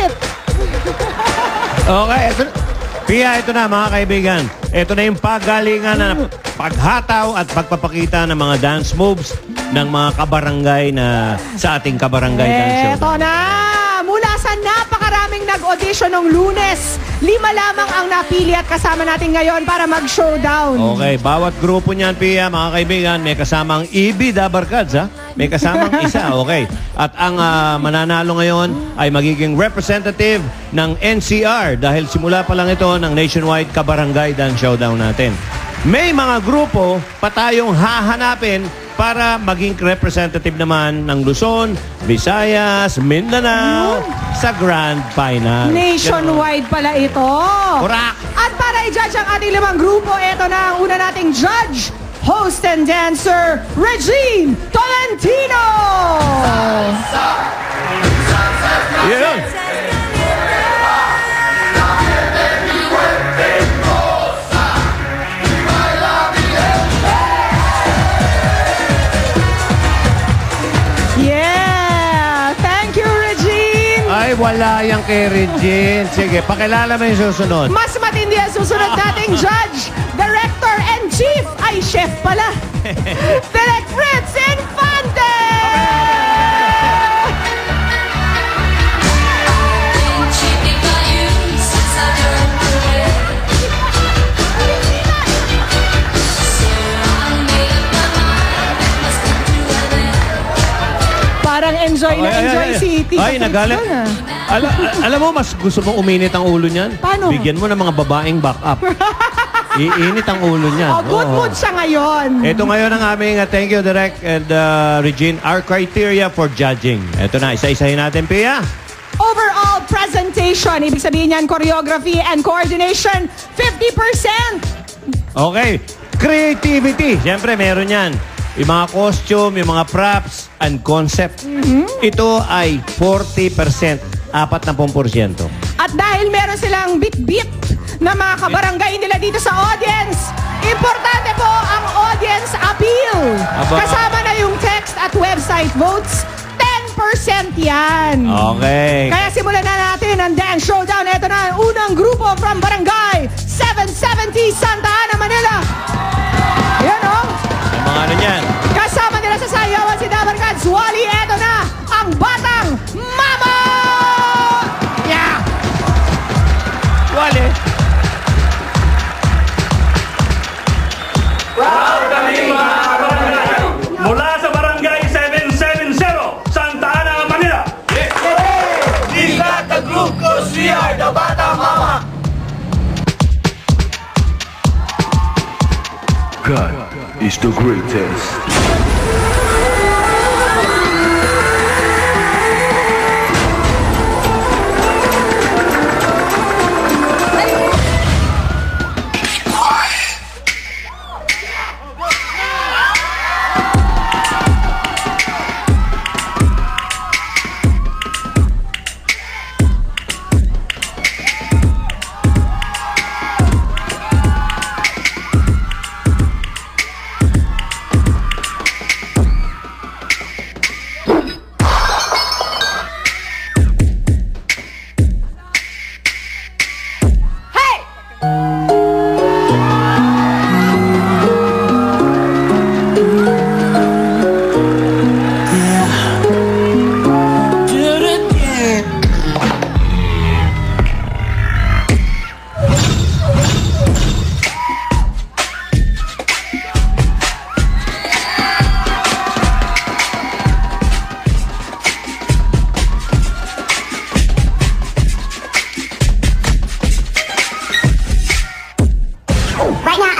it. Okay, Pia, ito na mga kaibigan. Ito na yung pagalingan na paghataw at pagpapakita ng mga dance moves ng mga kabarangay na sa ating kabarangay dance show. Ito na! Mula sa napakaraming nag-audition ng Lunes, 5 lamang ang napili at kasama natin ngayon para mag-showdown. Okay, bawat grupo niyan, Pia, mga kaibigan, may kasamang Ibi Dabarkads, ha? May kasamang isa, okay. At ang mananalo ngayon ay magiging representative ng NCR dahil simula pa lang ito ng Nationwide Kabarangay Dance Showdown natin. May mga grupo pa tayong hahanapin para maging representative naman ng Luzon, Visayas, Mindanao sa Grand Final. Nationwide pala ito. Correct. At para i-judge ang ating 5 grupo, ito na ang una nating judge, host and dancer, Regine Tolentino! Yun. Yeah! Thank you, Regine! Ay, wala yung kay Regine. Sige, pakilala mo yung susunod. Mas matindi ang susunod nating judge, director and chief, ay chef pala. Direk Fritz Infante! Parang enjoy na enjoy si Tito Ay, Fritz nagalit. doon, ah. Alam mo, mas gusto mong uminit ang ulo niyan? Paano? Bigyan mo ng mga babaeng back-up. Iinit ang ulo niyan. Oh, good mood siya ngayon. Ito ngayon ang aming thank you, Direk and Regine, our criteria for judging. Ito na, isa-isahin natin, Pia. Overall presentation, ibig sabihin yan, choreography and coordination, 50%. Okay. Creativity. Siyempre, meron yan. Yung mga costume, yung mga props, and concept. Ito ay 40%. 40%. At dahil meron silang bit-bit na mga kabarangay nila dito sa audience, importante po ang audience appeal. Kasama na yung text at website votes, 10% yan. Okay. Kaya simulan na natin ang dance showdown. Ito na ang unang grupo from Barangay 770 Santa Ana, Manila. Yan o. Yung mga ano yan. Kasama nila sa sayawan si Dabarkads Wally. Ito na ang Batang Mama! Yeah! Wale. Proud kami mga kabarangay mula sa Barangay 770, Santa Ana, Manila. We got the group cause we are the Batang Mama. God is the greatest.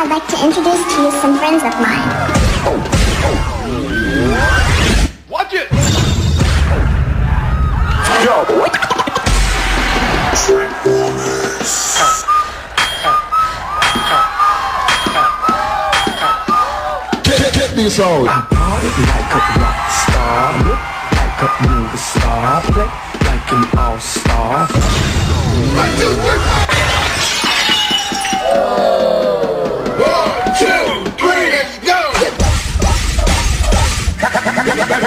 I'd like to introduce to you some friends of mine. Watch it! Yo! Get this on. I party like a rock star, look like a movie star, play like an all-star. 1, 2, 3. 1, 2, 3, let's go!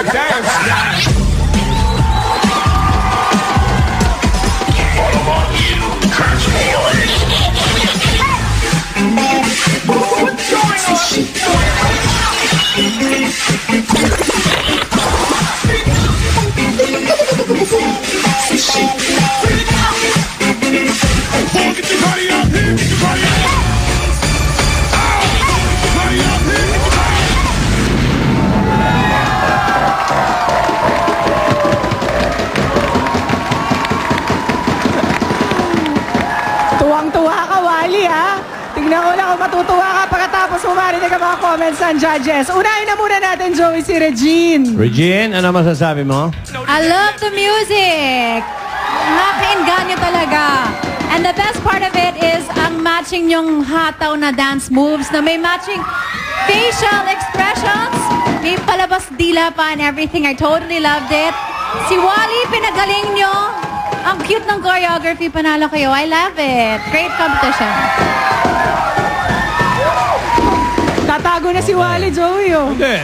Dance now. Tuwang-tuwa ka, Wally, ha? Tignan ko na kung matutuwa ka pagkatapos marinig ang mga comments ng judges. Unahin na muna natin, Joey, si Regine. Regine, ano masasabi mo? I love the music. Nakakainganyo talaga. And the best part of it is ang matching yung hataw na dance moves na may matching facial expressions. May palabas dila pa and everything. I totally loved it. Si Wally, pinagaling nyo. Ang cute ng choreography, panalo kayo. I love it. Great competition. Tatago na si Wally, Joey, oh. Hindi,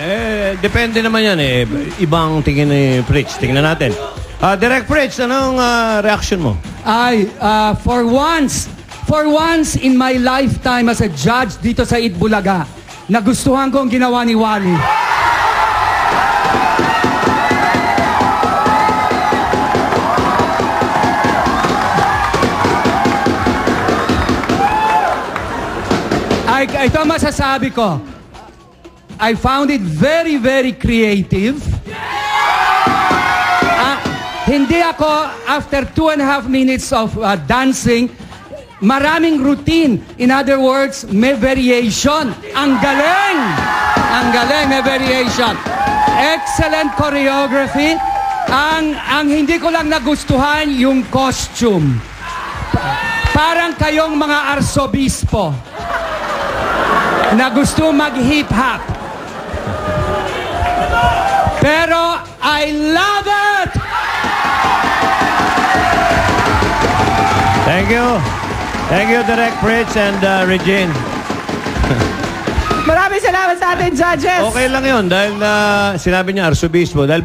depende naman yan eh. Ibang tingin ni Fritz. Tingnan natin. Direct Fritz, anong reaction mo? For once in my lifetime as a judge dito sa Itbulaga, nagustuhan ko ang ginawa ni Wally. Ito masasabi ko. I found it very, very creative. Hindi ako, after 2.5 minutes of dancing, maraming routine. In other words, may variation. Ang galing! Ang galing, may variation. Excellent choreography. Ang hindi ko lang nagustuhan, yung costume. Parang kayong mga arsobispo na gusto mag-hip-hop. Pero I love it! Thank you. Thank you, Direct Fritz and Regine. Maraming salamat sa ating judges. Okay lang yun dahil sinabi niya arsobispo. Dahil